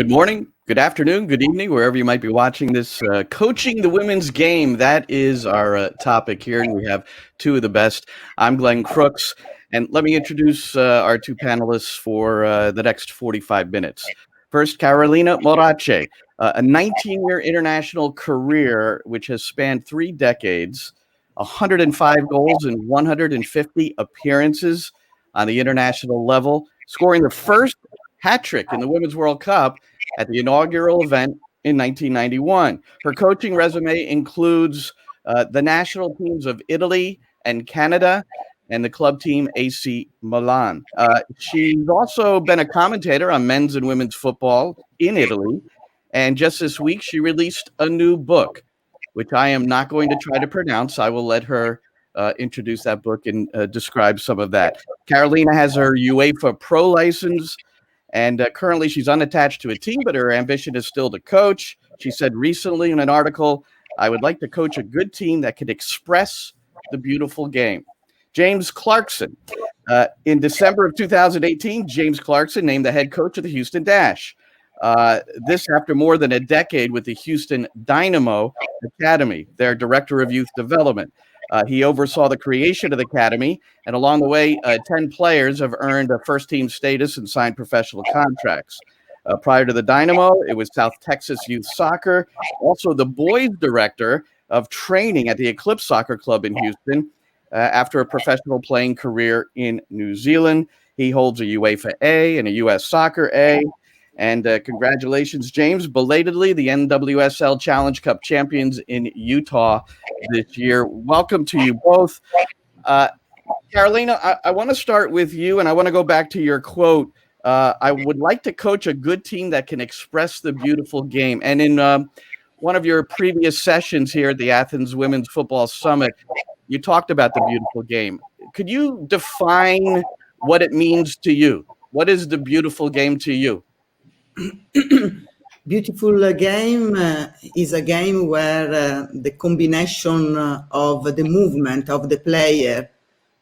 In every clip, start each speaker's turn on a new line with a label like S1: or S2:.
S1: Good morning, good afternoon, good evening, wherever you might be watching this. Coaching the women's game, that is our topic here, and we have two of the best. I'm Glenn Crooks, and let me introduce our two panelists for the next 45 minutes. First, Carolina Morace, a 19-year international career which has spanned 3 decades, 105 goals and 150 appearances on the international level, scoring the first hat trick in the Women's World Cup at the inaugural event in 1991. Her coaching resume includes the national teams of Italy and Canada and the club team AC Milan. She's also been a commentator on men's and women's football in Italy. And just this week, she released a new book, which I am not going to try to pronounce. I will let her introduce that book and describe some of that. Carolina has her UEFA Pro license. And currently she's unattached to a team, but her ambition is still to coach. She said recently in an article, I would like to coach a good team that can express the beautiful game. James Clarkson. In December of 2018, James Clarkson named the head coach of the Houston Dash. This after more than a decade with the Houston Dynamo Academy, their director of youth development. He oversaw the creation of the academy, and along the way, 10 players have earned a first-team status and signed professional contracts. Prior to the Dynamo, it was South Texas Youth Soccer, also the boys director of training at the Eclipse Soccer Club in Houston. After a professional playing career in New Zealand, he holds a UEFA A and a US Soccer A. And congratulations, James. Belatedly, the NWSL Challenge Cup champions in Utah this year. Welcome to you both. Carolina, I want to start with you, and I want to go back to your quote. I would like to coach a good team that can express the beautiful game. And in one of your previous sessions here at the Athens Women's Football Summit, you talked about the beautiful game. Could you define what it means to you? What is the beautiful game to you?
S2: Beautiful game is a game where the combination of the movement of the player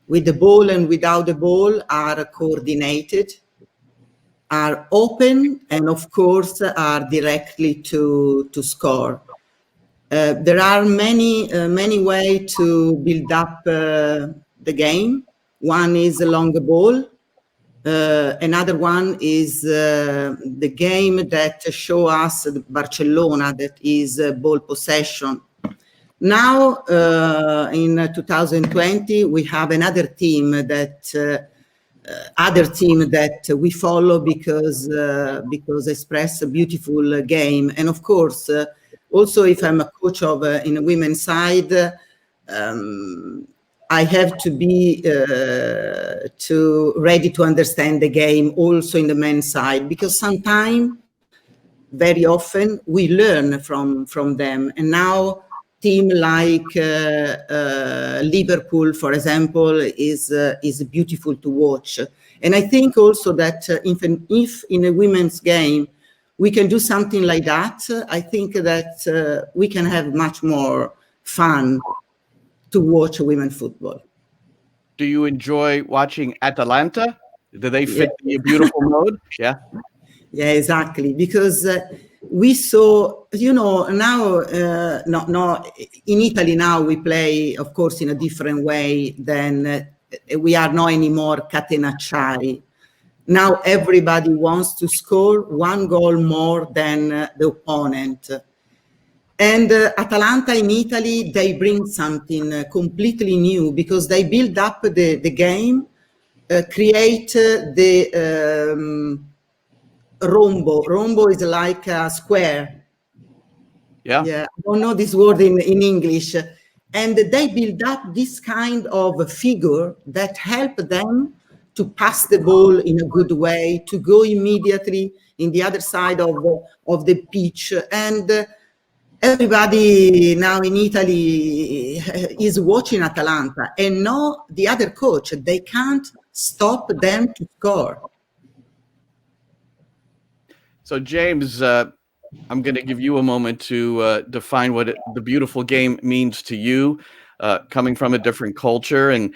S2: with the ball and without the ball are coordinated, are open, and of course are directly to score. There are many ways to build up the game. One is along the ball. Another one is the game that show us Barcelona, that is ball possession. Now, in 2020, we have another team that we follow because express a beautiful game. And of course, also if I'm a coach of in a women's side, I have to be ready to understand the game also in the men's side, because sometimes, very often, we learn from them. And now, team like Liverpool, for example, is beautiful to watch. And I think also that if in a women's game we can do something like that, I think that we can have much more fun to watch women's football.
S1: Do you enjoy watching Atalanta? Do they fit the beautiful mode? Yeah.
S2: Yeah, exactly. Because we saw, now, in Italy now we play, of course, in a different way than we are not anymore catenacciari. Now everybody wants to score one goal more than the opponent. And Atalanta in Italy, they bring something completely new because they build up the game, create the rombo. Rombo is like a square.
S1: Yeah.
S2: I don't know this word in English. And they build up this kind of figure that help them to pass the ball in a good way, to go immediately in the other side of the pitch. And everybody now in Italy is watching Atalanta, and no, the other coach, they can't stop them to score.
S1: So, James, I'm going to give you a moment to define what the beautiful game means to you, coming from a different culture. And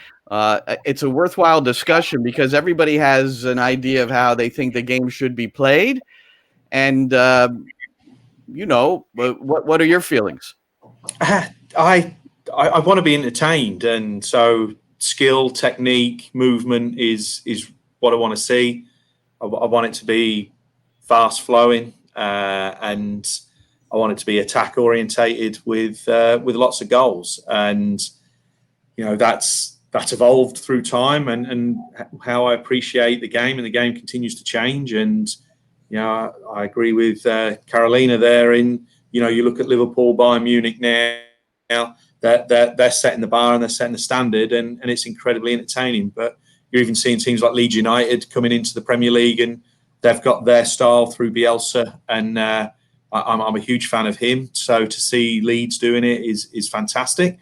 S1: it's a worthwhile discussion because everybody has an idea of how they think the game should be played. And what are your feelings?
S3: I want to be entertained, and so skill, technique, movement is what I want to see. I want it to be fast flowing, and I want it to be attack orientated with lots of goals. And that's evolved through time, and how I appreciate the game, and the game continues to change. And I agree with Carolina there. You look at Liverpool, Bayern Munich now. They're setting the bar and they're setting the standard, and it's incredibly entertaining. But you're even seeing teams like Leeds United coming into the Premier League, and they've got their style through Bielsa, and I'm a huge fan of him. So to see Leeds doing it is fantastic.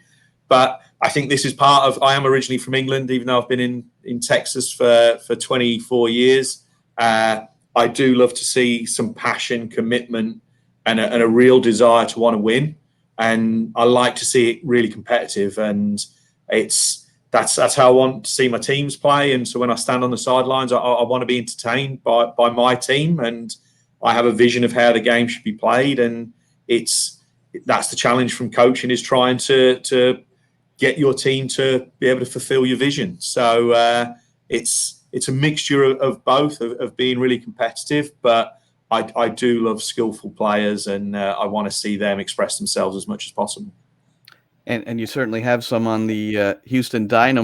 S3: But I think this is part of. I am originally from England, even though I've been in Texas for 24 years. I do love to see some passion, commitment, and a real desire to want to win. And I like to see it really competitive. And that's how I want to see my teams play. And so when I stand on the sidelines, I want to be entertained by my team. And I have a vision of how the game should be played. And that's the challenge from coaching, is trying to get your team to be able to fulfill your vision. So it's a mixture of both, of being really competitive, but I do love skillful players, and I want to see them express themselves as much as possible.
S1: And you certainly have some on the Houston Dash,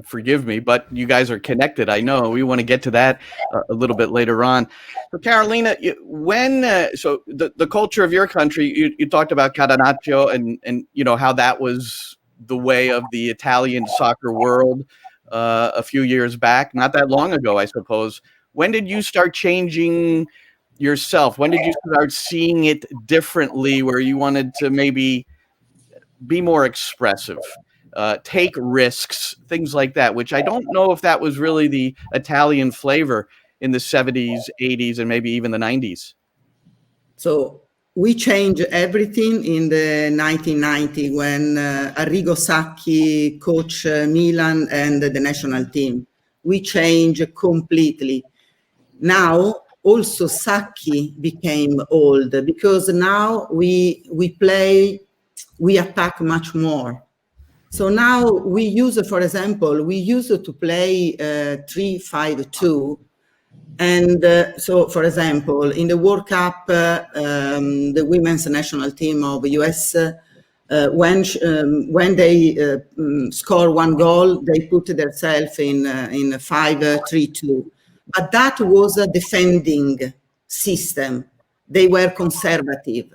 S1: forgive me, but you guys are connected. I know we want to get to that a little bit later on. So Carolina, so the culture of your country, you talked about Catenaccio and how that was the way of the Italian soccer world a few years back, not that long ago, I suppose. When did you start changing yourself? When did you start seeing it differently, where you wanted to maybe be more expressive, take risks, things like that, which I don't know if that was really the Italian flavor in the 70s, 80s, and maybe even the 90s?
S2: So we changed everything in the 1990 when Arrigo Sacchi coached Milan and the national team. We changed completely. Now, also Sacchi became old, because now we attack much more. So now we used to play 3-5-2. And so, for example, in the World Cup, the women's national team of the US, when they score one goal, they put themselves in 5-3-2. But that was a defending system. They were conservative.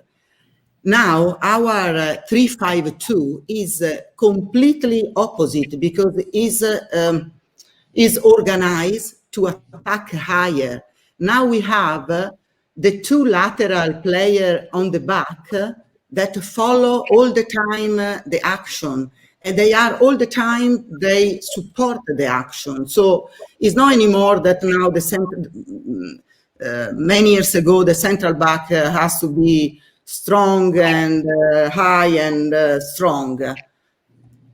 S2: Now our 3-5-2 is completely opposite, because it is organized to attack higher. Now we have the two lateral players on the back that follow all the time the action, and they are all the time, they support the action. So it's not anymore that now many years ago the central back has to be strong and high and strong.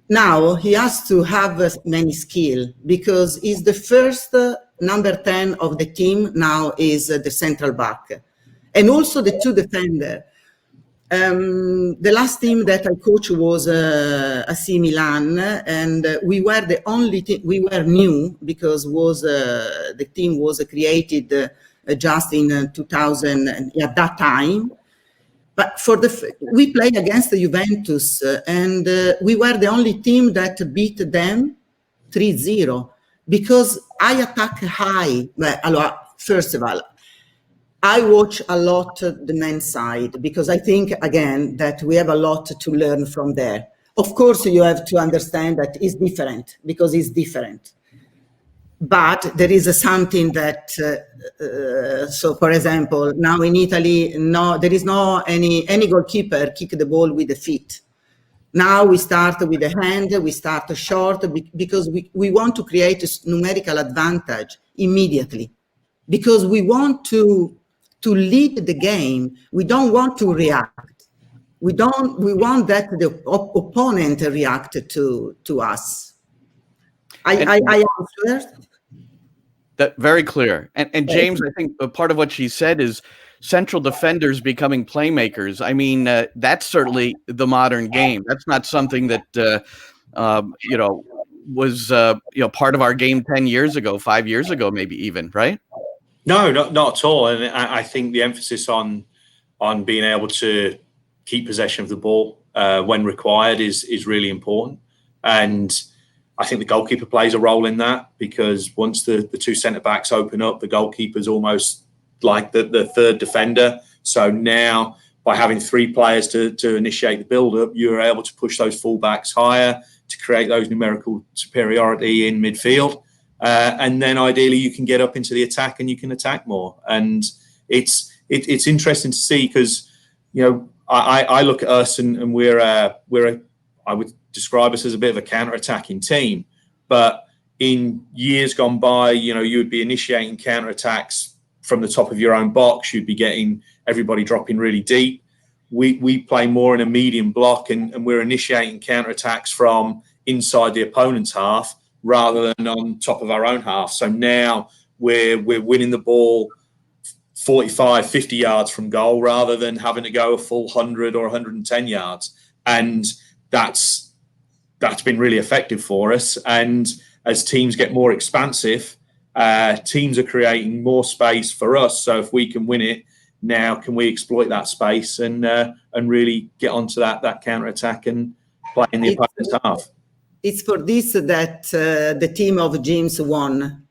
S2: Now he has to have many skill, because he's the first number 10 of the team. Now is the central back, and also the two defender. The last team that I coached was AC Milan, and we were the only team. We were new, because the team was created just in 2000 at that time. But we played against the Juventus, and we were the only team that beat them 3-0, because I attack high. Well, first of all, I watch a lot the men's side, because I think, again, that we have a lot to learn from there. Of course, you have to understand that it's different, because it's different. But there is something that, so for example, now in Italy, there is no any goalkeeper kick the ball with the feet. Now we start with the hand, we start short, because we want to create a numerical advantage immediately, because we want to lead the game. We don't want to react. We want that the opponent react to us. I answered.
S1: Very clear. And James, I think a part of what she said is central defenders becoming playmakers. I mean, that's certainly the modern game. That's not something that was part of our game 10 years ago, 5 years ago, maybe even, right?
S3: No, not at all. And I think the emphasis on being able to keep possession of the ball when required is really important. And I think the goalkeeper plays a role in that, because once the two centre-backs open up, the goalkeeper's almost like the third defender. So now, by having three players to initiate the build-up, you're able to push those full-backs higher to create those numerical superiority in midfield. And then ideally you can get up into the attack and you can attack more. And it's interesting to see, because, I look at us and we're I would describe us as a bit of a counter-attacking team. But in years gone by, you would be initiating counter-attacks from the top of your own box. You'd be getting everybody dropping really deep. We play more in a medium block, and we're initiating counter-attacks from inside the opponent's half rather than on top of our own half. So now we're winning the ball 45, 50 yards from goal rather than having to go a full 100 or 110 yards. And that's been really effective for us. And as teams get more expansive, teams are creating more space for us. So if we can win it now, can we exploit that space and really get onto that counter-attack and play in the opponent's half?
S2: It's for this that the team of James won.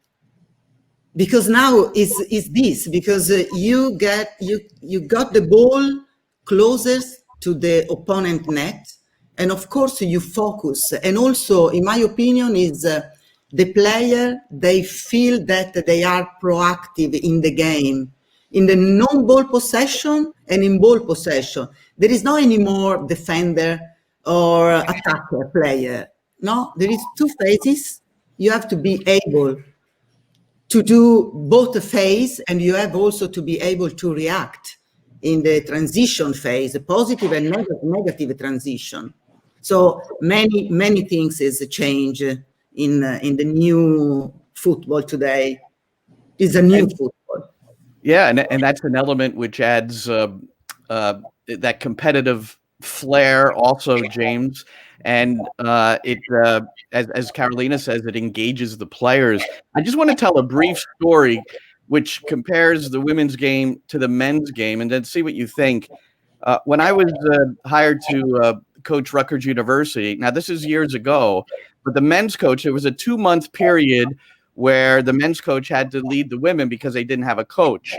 S2: Because now is this, because you got the ball closest to the opponent net, and of course you focus. And also, in my opinion, is the player, they feel that they are proactive in the game, in the non-ball possession and in ball possession. There is not anymore defender or attacker player. No, there is two phases. You have to be able to do both phase, and you have also to be able to react in the transition phase, positive and negative transition. So many things is a change in the new football today. Is a new football.
S1: Yeah, and that's an element which adds that competitive flair also, James. And as Carolina says, it engages the players. I just want to tell a brief story which compares the women's game to the men's game, and then see what you think. When I was hired to coach Rutgers University, now this is years ago, but the men's coach, it was a 2-month period where the men's coach had to lead the women because they didn't have a coach.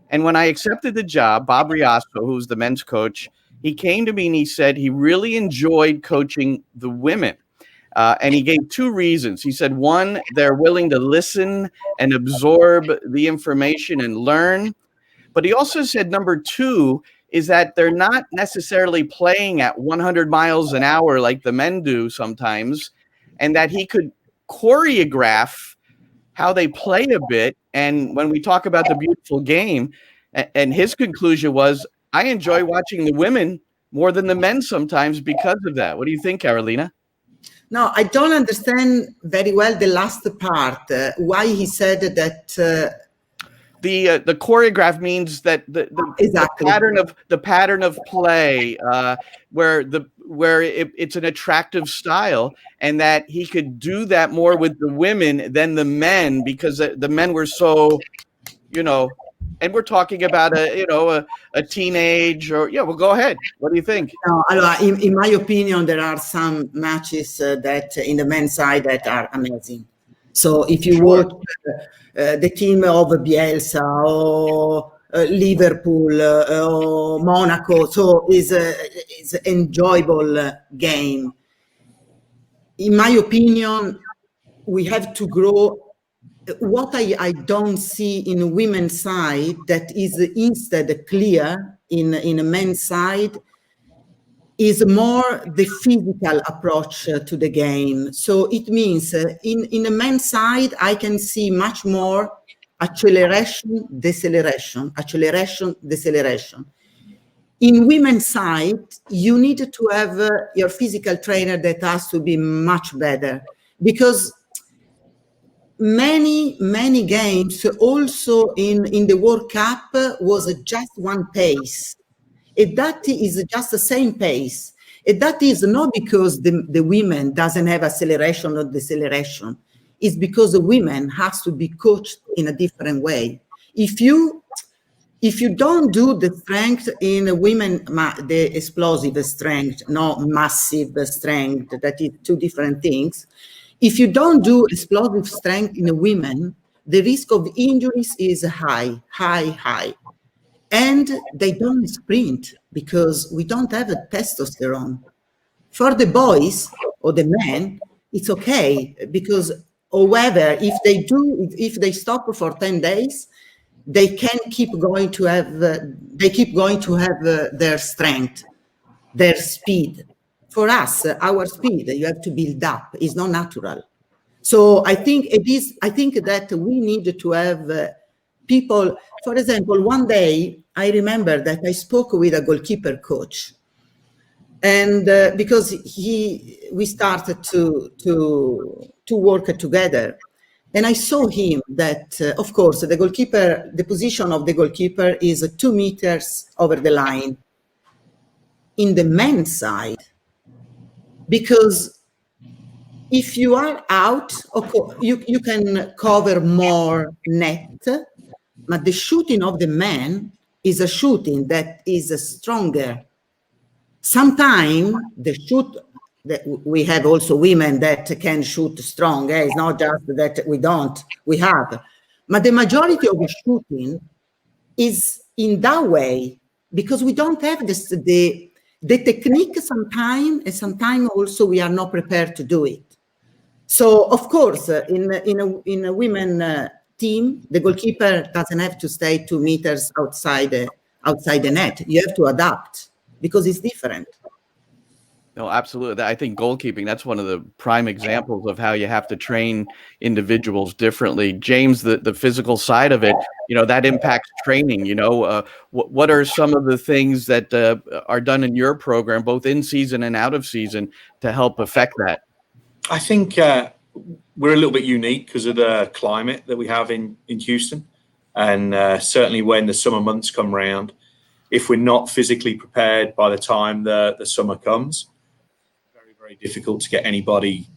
S1: And when I accepted the job, Bob Riasco, who's the men's coach, he came to me and he said he really enjoyed coaching the women. And he gave 2 reasons. He said, 1, they're willing to listen and absorb the information and learn. But he also said, number 2, is that they're not necessarily playing at 100 miles an hour like the men do sometimes, and that he could choreograph how they play a bit. And when we talk about the beautiful game, and his conclusion was, I enjoy watching the women more than the men sometimes because of that. What do you think, Carolina?
S2: No, I don't understand very well the last part. Why he said that
S1: the choreograph means that
S2: exactly.
S1: the pattern of play where it's an attractive style, and that he could do that more with the women than the men, because the men were so, and we're talking about a teenage, or well, go ahead. What do you think?
S2: No, in my opinion, there are some matches that in the men's side that are amazing. So if you watch the team of Bielsa or Liverpool or Monaco, so is an enjoyable game. In my opinion, we have to grow. What I don't see in the women's side that is instead clear in a men's side is more the physical approach to the game. So it means in the men's side, I can see much more acceleration, deceleration. In women's side, you need to have your physical trainer that has to be much better, because many games also in the World Cup was just one pace. And that is just the same pace. And that is not because the women doesn't have acceleration or deceleration. It's because the women has to be coached in a different way. If you don't do the strength in women, the explosive strength, not massive strength, that is two different things. If you don't do explosive strength in a women, the risk of injuries is high. And they don't sprint because we don't have a testosterone. For the boys or the men, it's okay because, however, if they stop for 10 days, they can keep going to have their strength, their speed. For us, our speed, you have to build up, is not natural. So I think that we need to have people. For example, one day I remember that I spoke with a goalkeeper coach, and because we started to work together, and I saw him that of course the position of the goalkeeper is 2 meters over the line in the men's side, because if you are out, you can cover more net, but the shooting of the man is a shooting that is stronger. Sometimes the shoot, that we have also women that can shoot strong. It's not just that we have. But the majority of the shooting is in that way, because we don't have the technique sometimes, and sometimes also we are not prepared to do it. So, of course, in a women team, the goalkeeper doesn't have to stay 2 meters outside the net. You have to adapt because it's different.
S1: No, absolutely. I think goalkeeping, that's one of the prime examples of how you have to train individuals differently. James, the physical side of it, that impacts training. What are some of the things that are done in your program, both in season and out of season, to help affect that?
S3: I think we're a little bit unique because of the climate that we have in Houston. And certainly when the summer months come around, if we're not physically prepared by the time the summer comes, very, very difficult to get anybody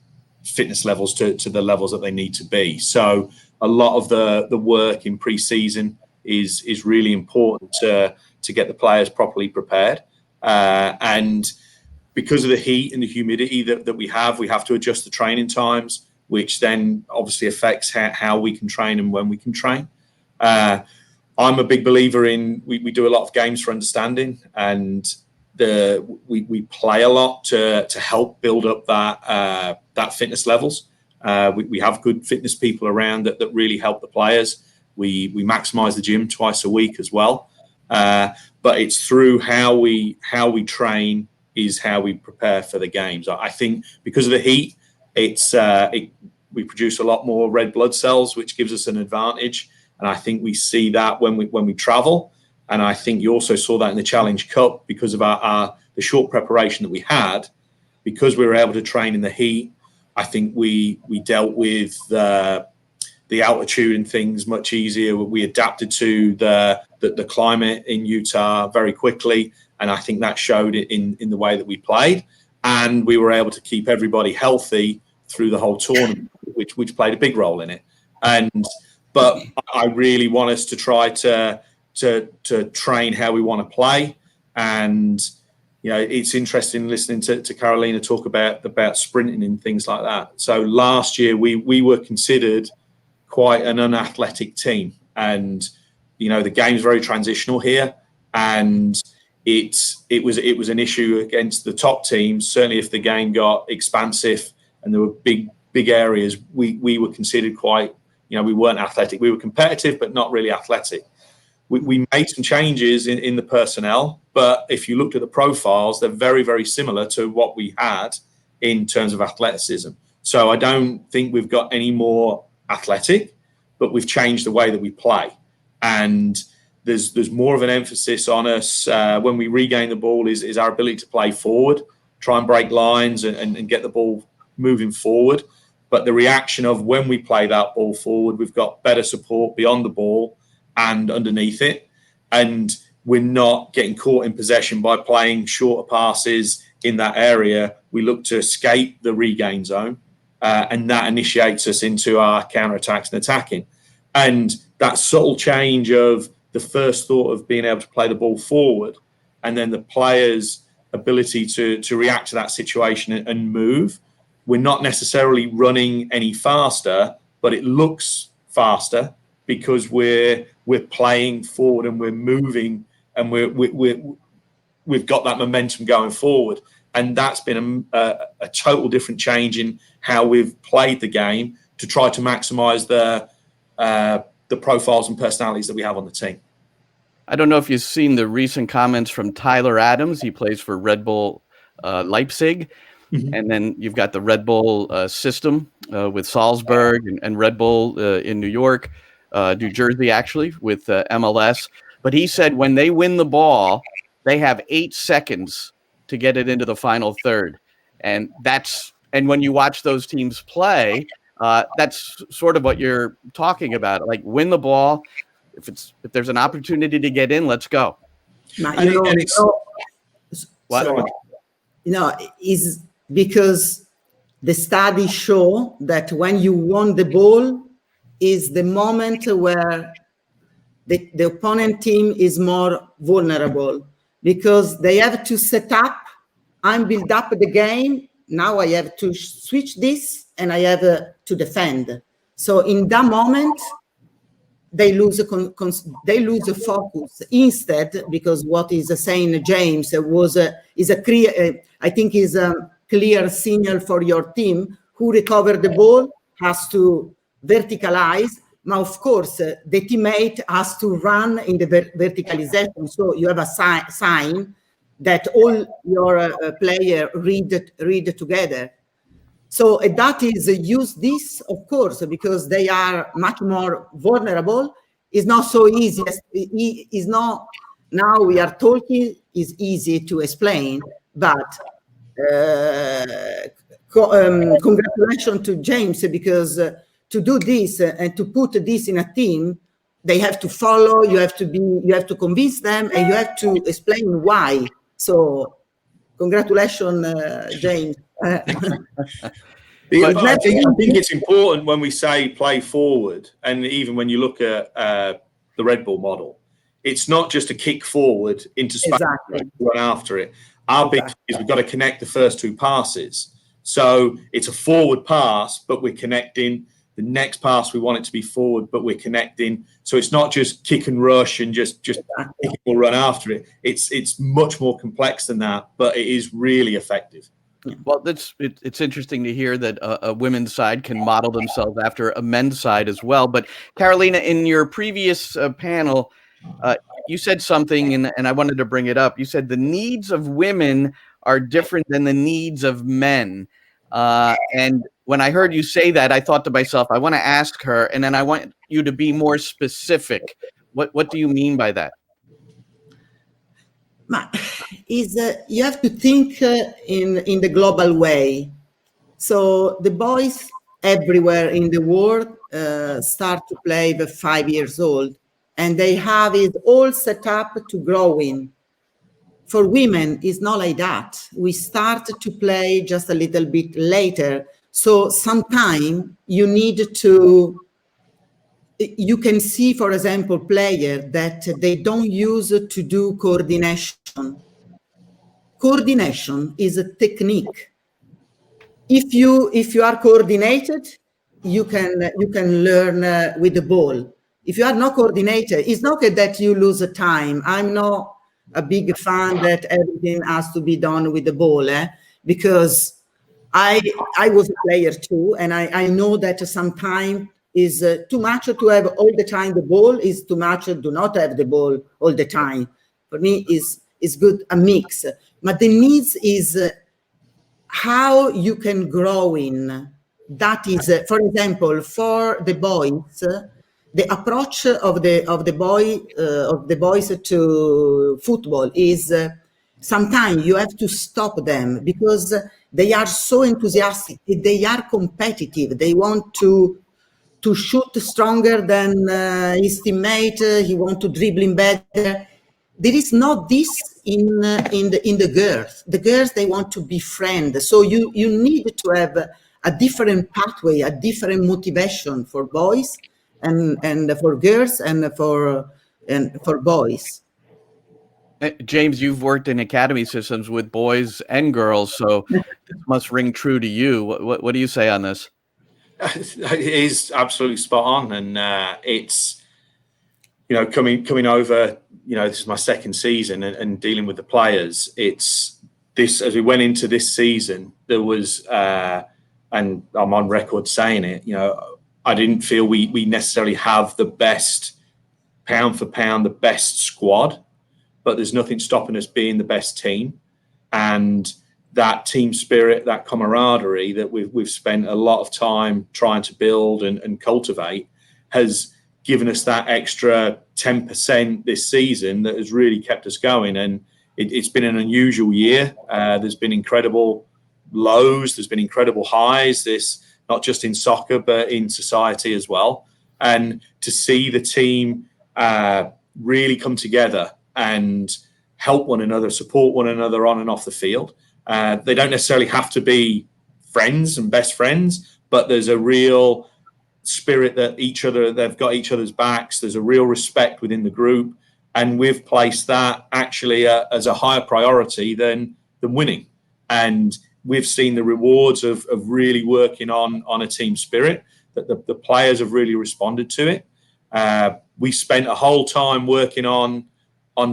S3: fitness levels to the levels that they need to be. So a lot of the work in pre-season is really important to get the players properly prepared. And because of the heat and the humidity that we have to adjust the training times, which then obviously affects how we can train and when we can train. I'm a big believer in we do a lot of games for understanding, and we play a lot to help build up that fitness levels. We have good fitness people around that really help the players. We maximize the gym twice a week as well. But it's through how we train is how we prepare for the games. I think because of the heat, we produce a lot more red blood cells, which gives us an advantage. And I think we see that when we travel. And I think you also saw that in the Challenge Cup because of the short preparation that we had, because we were able to train in the heat. I think we dealt with the altitude and things much easier. We adapted to the climate in Utah very quickly. And I think that showed it in the way that we played. And we were able to keep everybody healthy through the whole tournament, which played a big role in it. But I really want us to try to train how we want to play. And, it's interesting listening to Carolina talk about sprinting and things like that. So last year we were considered quite an unathletic team. And, the game's very transitional here. And it was an issue against the top teams. Certainly if the game got expansive and there were big areas, we were considered quite, we weren't athletic. We were competitive, but not really athletic. We made some changes in the personnel, but if you looked at the profiles, they're very, very similar to what we had in terms of athleticism. So I don't think we've got any more athletic, but we've changed the way that we play. And there's more of an emphasis on us when we regain the ball is our ability to play forward, try and break lines and get the ball moving forward. but the reaction of when we play that ball forward, we've got better support beyond the ball and underneath it. And we're not getting caught in possession by playing shorter passes in that area. We look to escape the regain zone, and that initiates us into our counter-attacks and attacking. And that subtle change of the first thought of being able to play the ball forward, and then the players' ability to react to that situation and move. We're not necessarily running any faster, but it looks faster because we're playing forward and we're moving, and we've got that momentum going forward. And that's been a total different change in how we've played the game to try to maximise the profiles and personalities that we have on the team.
S1: I don't know if you've seen the recent comments from Tyler Adams. He plays for Red Bull Leipzig. Mm-hmm. And then you've got the Red Bull system with Salzburg and Red Bull in New York, New Jersey, actually, with MLS. But he said when they win the ball, they have 8 seconds to get it into the final third. And when you watch those teams play, that's sort of what you're talking about. Like, win the ball. If there's an opportunity to get in, let's go.
S2: Is because the studies show that when you won the ball is the moment where the opponent team is more vulnerable, because they have to set up and build up the game. Now I have to switch this and I have to defend. So in that moment, they lose a focus instead, because what is saying James is a clear signal for your team. Who recovered the ball has to verticalize. Now, of course, the teammate has to run in the verticalization. So you have a sign that all your player read together. So that is use this, of course, because they are much more vulnerable. It's not so easy. It's not, now we are talking, is easy to explain, but congratulations to James, because to do this and to put this in a team, they have to follow, you have to convince them, and you have to explain why. So congratulations, James.
S3: I think it's important when we say play forward, and even when you look at the Red Bull model, it's not just a kick forward into space and run after it. Our big thing is we've got to connect the first 2 passes. So it's a forward pass, but we're connecting. The next pass, we want it to be forward, but we're connecting. So it's not just kick and rush and just we'll run after it. It's much more complex than that, but it is really effective.
S1: Well, it's interesting to hear that a women's side can model themselves after a men's side as well. But Carolina, in your previous panel, you said something, and I wanted to bring it up. You said the needs of women are different than the needs of men. And when I heard you say that, I thought to myself, I want to ask her, and then I want you to be more specific. What do you mean by that?
S2: You have to think in the global way. So the boys everywhere in the world start to play with 5 years old, and they have it all set up to grow in. For women, it's not like that. We start to play just a little bit later. So sometimes you need to, you can see, for example, players that they don't use to do coordination. Coordination is a technique. If you are coordinated, you can learn with the ball. If you are not coordinated, it's not that you lose the time. I'm not a big fan that everything has to be done with the ball, because I was a player too, and I know that sometimes is too much to have all the time the ball, is too much to not have the ball all the time. For me, is good a mix. But the needs is how you can grow in. That is, for example, for the boys, the approach of the boys to football is sometimes you have to stop them because they are so enthusiastic. They are competitive. They want to shoot stronger than his teammate. He wants to dribble in better. There is not this in the girls. The girls, they want to befriend. So you need to have a different pathway, a different motivation for boys and for girls and for boys.
S1: James, you've worked in academy systems with boys and girls, so this must ring true to you. What do you say on this?
S3: It is absolutely spot on, and it's, you know, coming over. You know, this is my second season, and dealing with the players. It's this, as we went into this season, there was, and I'm on record saying it. You know, I didn't feel we necessarily have the best, pound for pound, the best squad, but there's nothing stopping us being the best team, and that team spirit, that camaraderie that we've spent a lot of time trying to build and cultivate has given us that extra 10% this season that has really kept us going. And it's been an unusual year. There's been incredible lows, there's been incredible highs, this not just in soccer but in society as well. And to see the team really come together and help one another, support one another on and off the field. They don't necessarily have to be friends and best friends, but there's a real spirit that they've got each other's backs. There's a real respect within the group, and we've placed that actually as a higher priority than winning. And we've seen the rewards of really working on a team spirit, that the players have really responded to it. We spent a whole time working on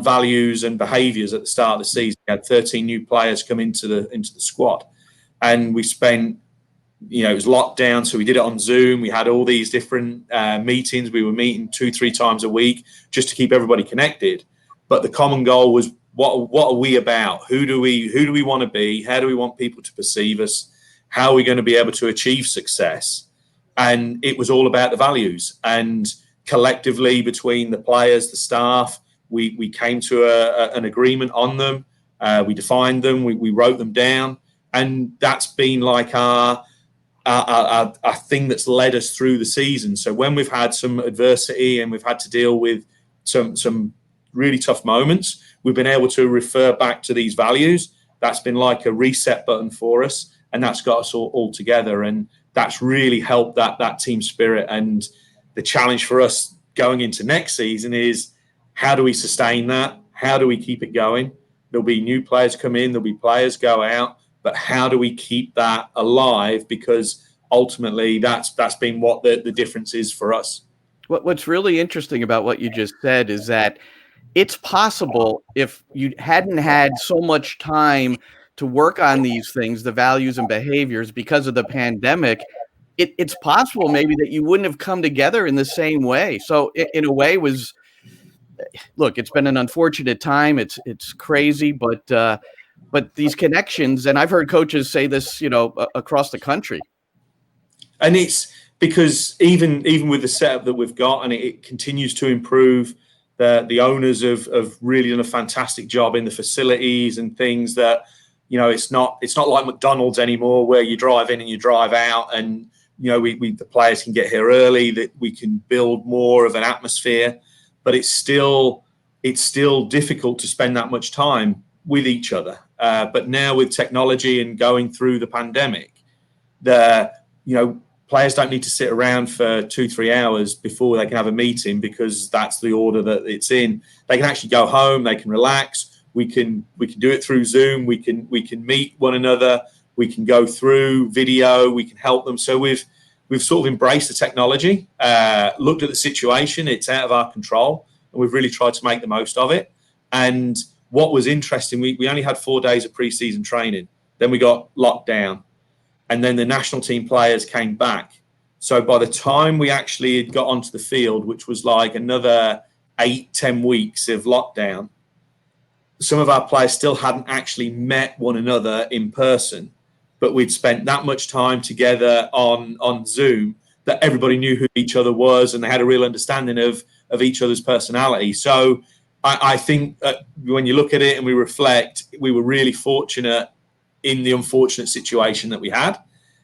S3: values and behaviours at the start of the season. We had 13 new players come into the squad, and we spent, you know, it was locked down, so we did it on Zoom. We had all these different meetings. We were meeting 2-3 times a week just to keep everybody connected. But the common goal was, what are we about? Who do we want to be? How do we want people to perceive us? How are we going to be able to achieve success? And it was all about the values. And collectively, between the players, the staff, we came to an agreement on them. We defined them. We wrote them down, and that's been like our thing that's led us through the season. So when we've had some adversity and we've had to deal with some really tough moments, we've been able to refer back to these values. That's been like a reset button for us, and that's got us all together. And that's really helped that team spirit. And the challenge for us going into next season is, how do we sustain that? How do we keep it going? There'll be new players come in, there'll be players go out, but how do we keep that alive? Because ultimately that's been what the difference is for us.
S1: What's really interesting about what you just said is that it's possible, if you hadn't had so much time to work on these things, the values and behaviors, because of the pandemic, it's possible maybe that you wouldn't have come together in the same way. So in a way, look, it's been an unfortunate time. It's crazy, but these connections, and I've heard coaches say this, you know, across the country.
S3: And it's because even with the setup that we've got, and it continues to improve, the owners have really done a fantastic job in the facilities and things that, you know, it's not like McDonald's anymore, where you drive in and you drive out, and, you know, the players can get here early, that we can build more of an atmosphere. But it's still difficult to spend that much time with each other. But now with technology and going through the pandemic, players don't need to sit around for 2-3 hours before they can have a meeting, because that's the order that it's in. They can actually go home, they can relax. We can do it through Zoom. We can meet one another. We can go through video. We can help them. So we've sort of embraced the technology, looked at the situation. It's out of our control, and we've really tried to make the most of it. And what was interesting, we only had 4 days of pre-season training. Then we got locked down, and then the national team players came back. So by the time we actually had got onto the field, which was like another 8-10 weeks of lockdown, some of our players still hadn't actually met one another in person, but we'd spent that much time together on Zoom that everybody knew who each other was, and they had a real understanding of each other's personality. So I think when you look at it and we reflect, we were really fortunate in the unfortunate situation that we had.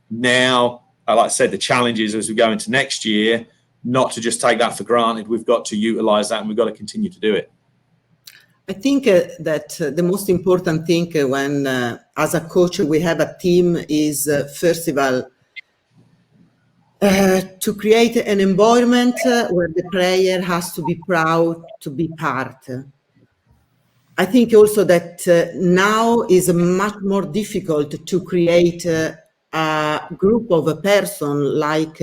S3: Now, like I said, the challenge is as we go into next year, not to just take that for granted. We've got to utilize that and we've got to continue to do it.
S2: I think that the most important thing when, as a coach, we have a team is, first of all, to create an environment where the player has to be proud to be part. I think also that now is much more difficult to create a group of a person like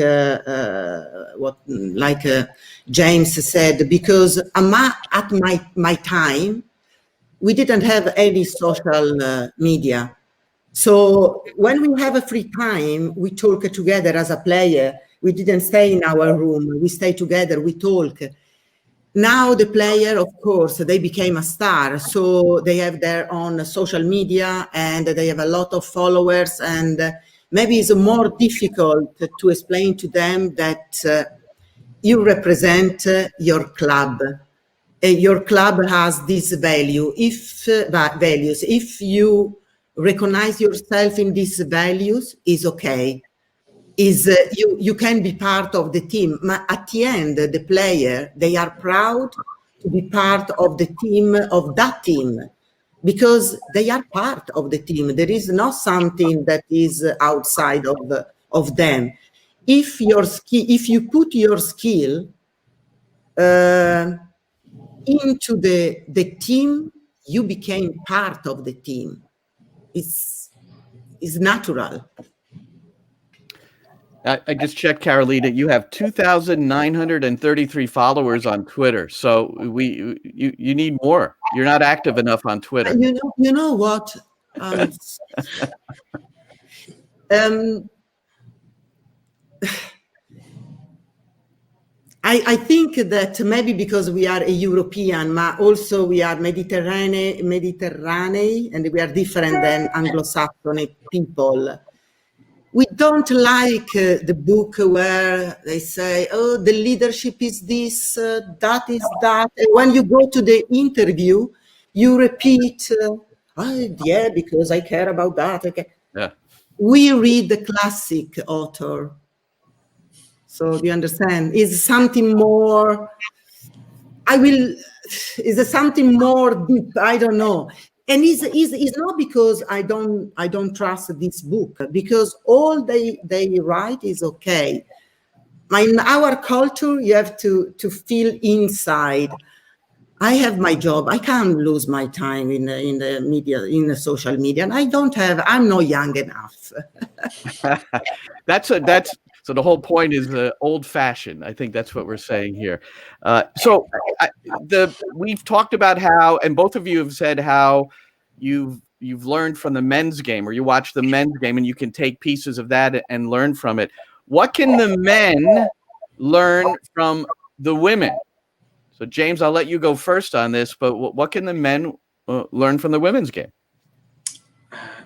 S2: James said, because at my time, we didn't have any social media. So when we have a free time, we talk together as a player. We didn't stay in our room. We stay together, we talk. Now the player, of course, they became a star. So they have their own social media and they have a lot of followers. And maybe it's more difficult to explain to them that you represent your club. Your club has this value. Values. If you recognize yourself in these values, is okay. You can be part of the team. But at the end, the player, they are proud to be part of the team, of that team, because they are part of the team. There is not something that is outside of them. If you put your skill into the team, you became part of the team. It's natural.
S1: I just checked, Carolina. You have 2,933 followers on Twitter. So you need more. You're not active enough on Twitter.
S2: You know what? I think that maybe because we are a European, but also we are Mediterranean, and we are different than Anglo-Saxon people. We don't like the book where they say, oh, the leadership is this, that is that. And when you go to the interview, you repeat, yeah, because I care about that. Okay.
S1: Yeah.
S2: We read the classic author. So do you understand? Is something more, is there something more deep? I don't know. And it's not because I don't trust this book, because all they write is okay. In our culture, you have to feel inside. I have my job. I can't lose my time in the media, in the social media. And I'm not young enough.
S1: So the whole point is old-fashioned. I think that's what we're saying here. So we've talked about how, and both of you have said how you've learned from the men's game, or you watch the men's game and you can take pieces of that and learn from it. What can the men learn from the women? So James, I'll let you go first on this, but what can the men learn from the women's game?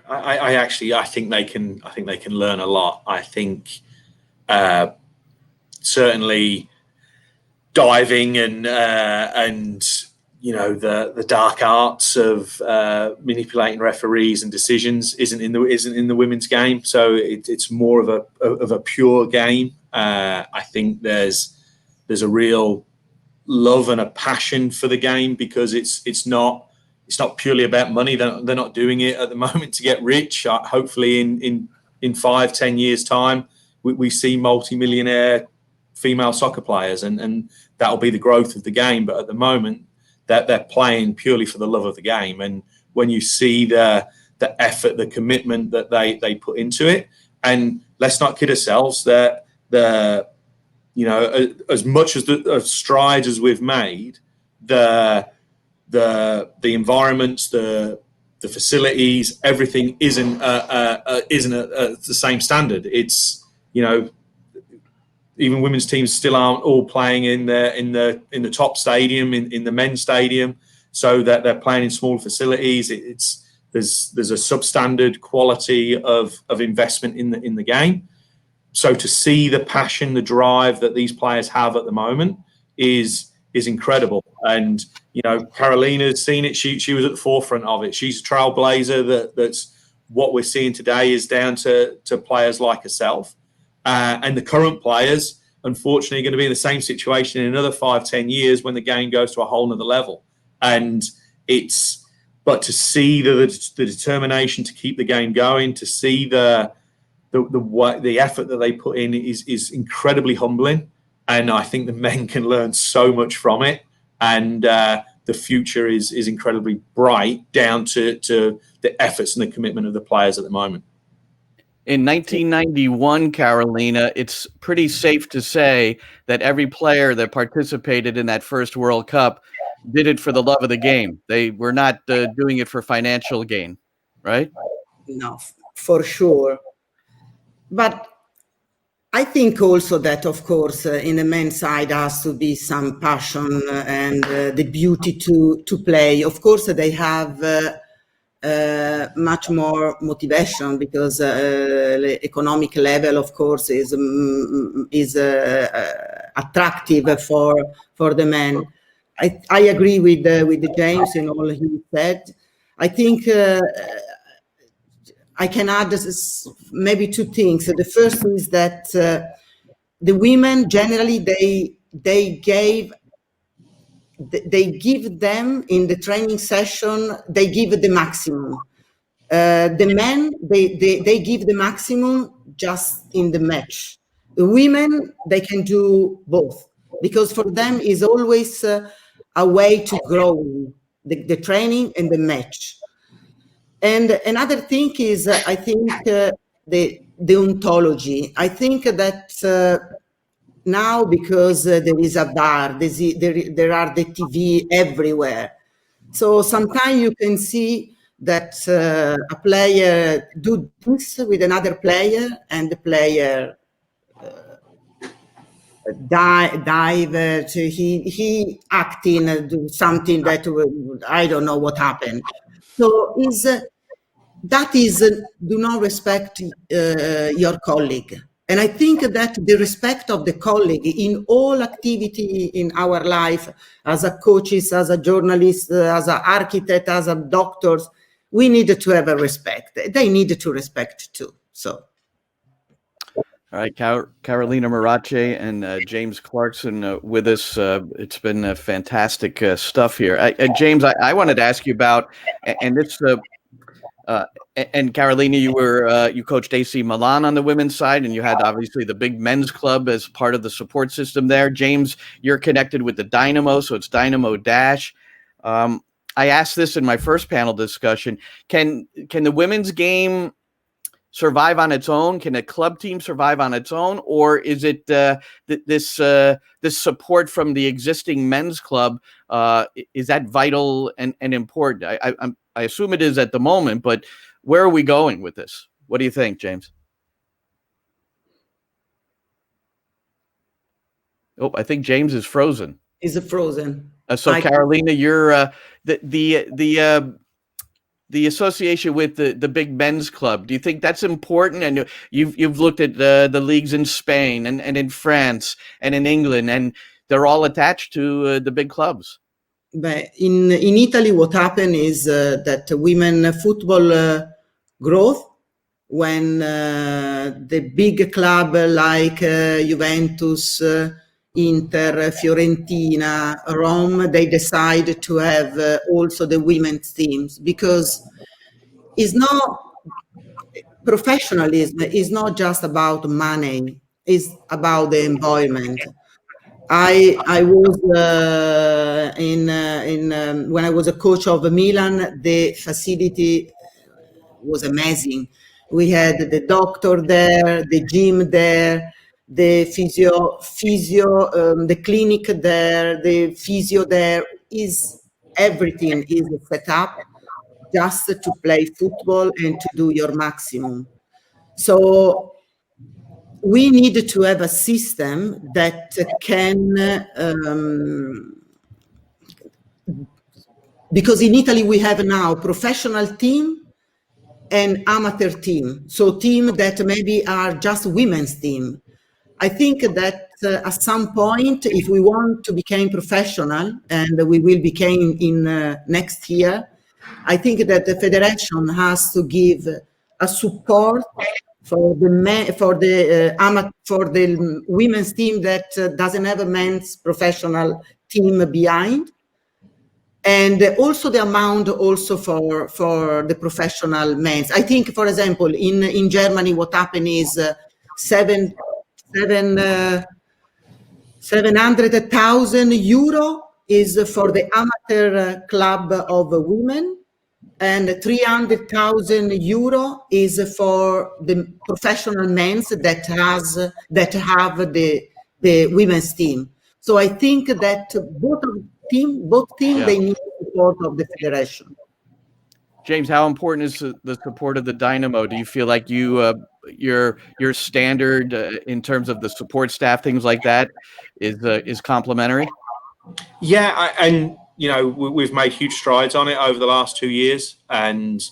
S3: I think they can learn a lot. I think certainly diving and you know the dark arts of manipulating referees and decisions isn't in the women's game. So it's more of a pure game. I think there's a real love and a passion for the game, because it's not purely about money. They're not doing it at the moment to get rich. Hopefully in 5-10 years time, we see multi-millionaire female soccer players, and that'll be the growth of the game. But at the moment, that they're playing purely for the love of the game. And when you see the effort, the commitment that they put into it, and let's not kid ourselves, that as much as the strides as we've made, the environments, the facilities, everything isn't at the same standard. It's, even women's teams still aren't all playing in the top stadium, in the men's stadium, so that they're playing in small facilities. There's a substandard quality of investment in the game. So to see the passion, the drive that these players have at the moment is is incredible. And, you know, Carolina's seen it. She was at the forefront of it. She's a trailblazer. That's what we're seeing today is down to players like herself. And the current players, unfortunately, are going to be in the same situation in another 5-10 years when the game goes to a whole nother level. And but to see the determination to keep the game going, to see the effort that they put in is incredibly humbling. And I think the men can learn so much from it. And the future is incredibly bright down to the efforts and the commitment of the players at the moment.
S1: In 1991, Carolina, it's pretty safe to say that every player that participated in that first World Cup did it for the love of the game. They were not doing it for financial gain, right?
S2: No, for sure. But I think also that, of course, in the men's side has to be some passion and the beauty to play. Of course, they have much more motivation because the economic level, of course, is attractive for the men. I agree with James in all he said. I think I can add maybe two things. The first is that the women generally they give them in the training session, they give the maximum. The men they give the maximum just in the match. The women, they can do both because for them is always a way to grow the training and the match. And another thing is, I think, the ontology. I think that now, because there is a bar, there are the TV everywhere. So sometimes you can see that a player do this with another player, and the player dive. He acting do something that I don't know what happened. So that is do not respect your colleague. And I think that the respect of the colleague in all activity in our life, as a coaches, as a journalist, as an architect, as a doctors, we need to have a respect. They need to respect too. So.
S1: All right, Carolina Morace and James Clarkson with us. It's been fantastic stuff here. James, I wanted to ask you about, and this, and Carolina, you coached AC Milan on the women's side, and you had obviously the big men's club as part of the support system there. James, you're connected with the Dynamo, so it's Dynamo Dash. I asked this in my first panel discussion. Can the women's game survive on its own? Can a club team survive on its own, or is it this support from the existing men's club? Is that vital and important? I assume it is at the moment, but where are we going with this? What do you think, James? Oh, I think James is frozen.
S2: Is frozen.
S1: So Carolina, you're the association with the big men's club. Do you think that's important? And you've looked at the leagues in Spain and in France and in England, and they're all attached to the big clubs.
S2: But in Italy, what happened is that women football growth when the big club like Juventus, Inter, Fiorentina, Rome, they decide to have also the women's teams, because it's not professionalism is not just about money, it's about the environment. I was when I was a coach of Milan, the facility was amazing. We had the doctor there, the gym there, the physio, the clinic there, the physio there. Is everything is set up just to play football and to do your maximum. So we need to have a system that can, because in Italy we have now professional team and amateur team. So team that maybe are just women's team. I think that at some point, if we want to become professional, and we will become in next year, I think that the federation has to give a support for the women's team that doesn't have a men's professional team behind, and also the amount also for the professional men's. I think, for example, in Germany, what happened is 700,000 euro is for the amateur club of women, and 300,000 euro is for the professional men's that have the women's team. So I think that both teams they need the support of the federation.
S1: James, how important is the support of the Dynamo? Do you feel like your standard in terms of the support staff, things like that, is complementary?
S3: Yeah, and we've made huge strides on it over the last 2 years, and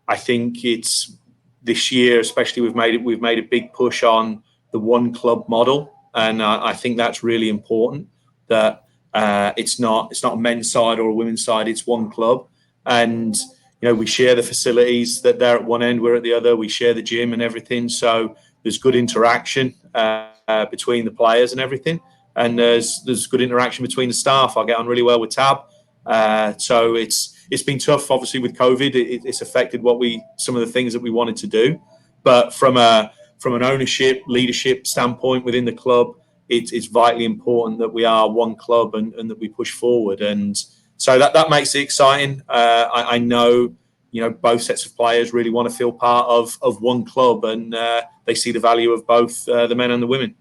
S3: I think it's this year especially we've made a big push on the one club model, and I think that's really important. That it's not a men's side or a women's side; it's one club, and we share the facilities. That they're at one end, we're at the other. We share the gym and everything, so there's good interaction between the players and everything. And there's good interaction between the staff. I get on really well with Tab. So it's been tough, obviously, with COVID. It's affected some of the things that we wanted to do. But from an ownership, leadership standpoint within the club, it's vitally important that we are one club and that we push forward. And so that makes it exciting. I know both sets of players really want to feel part of one club, and they see the value of both the men and the women.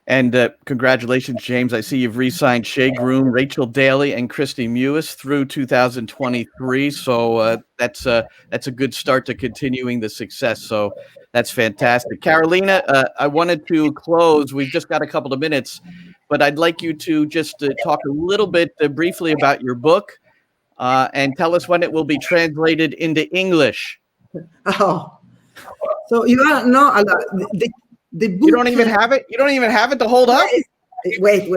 S1: And congratulations, James. I see you've re-signed Shea Groom, Rachel Daly, and Christy Mewis through 2023. So that's a good start to continuing the success. So that's fantastic. Carolina, I wanted to close. We've just got a couple of minutes, but I'd like you to just talk a little bit briefly about your book and tell us when it will be translated into English.
S2: Oh, so you are not the book.
S1: You don't even have it? You don't even have it to hold up?
S2: Wait.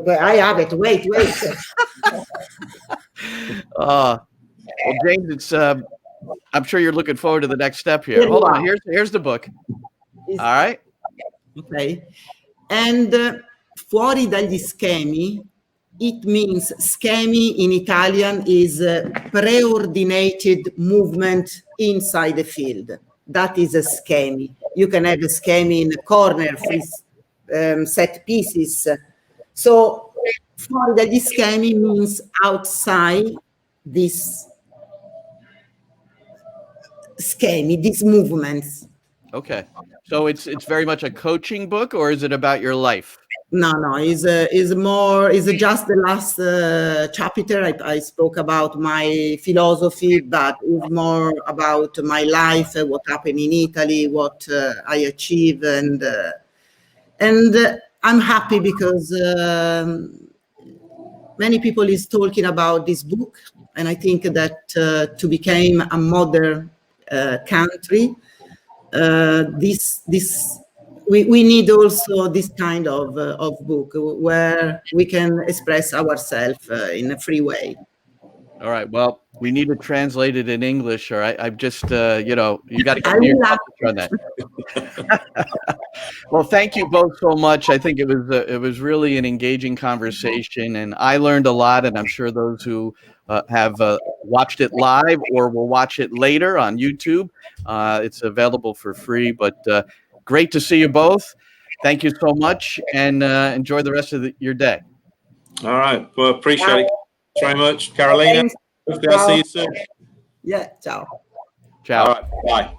S2: I have it. Wait.
S1: Well, James, it's I'm sure you're looking forward to the next step here. Hold on. Here's the book. All right.
S2: Okay. And fuori dagli schemi, it means schemi in Italian is preordinated movement inside the field. That is a schemi. You can have a schemi in a corner, free set pieces. So fuori dagli schemi means outside this schemi, these movements.
S1: Okay. So it's very much a coaching book, or is it about your life?
S2: No, is just the last chapter. I spoke about my philosophy, but it's more about my life, what happened in Italy, what I achieved, and I'm happy because many people is talking about this book, and I think that to become a modern country, we need also this kind of book where we can express ourselves in a free way.
S1: All right. Well, we need to translate it in English, or I've just, you got to get me on that. Well, thank you both so much. I think it was really an engaging conversation, and I learned a lot, and I'm sure those who have watched it live or will watch it later on YouTube, it's available for free, but great to see you both. Thank you so much, and enjoy the rest of your day.
S3: All right. Well, appreciate it very much, Carolina. Hopefully I'll see you soon.
S2: Yeah, ciao.
S1: Ciao.
S3: All right. Bye.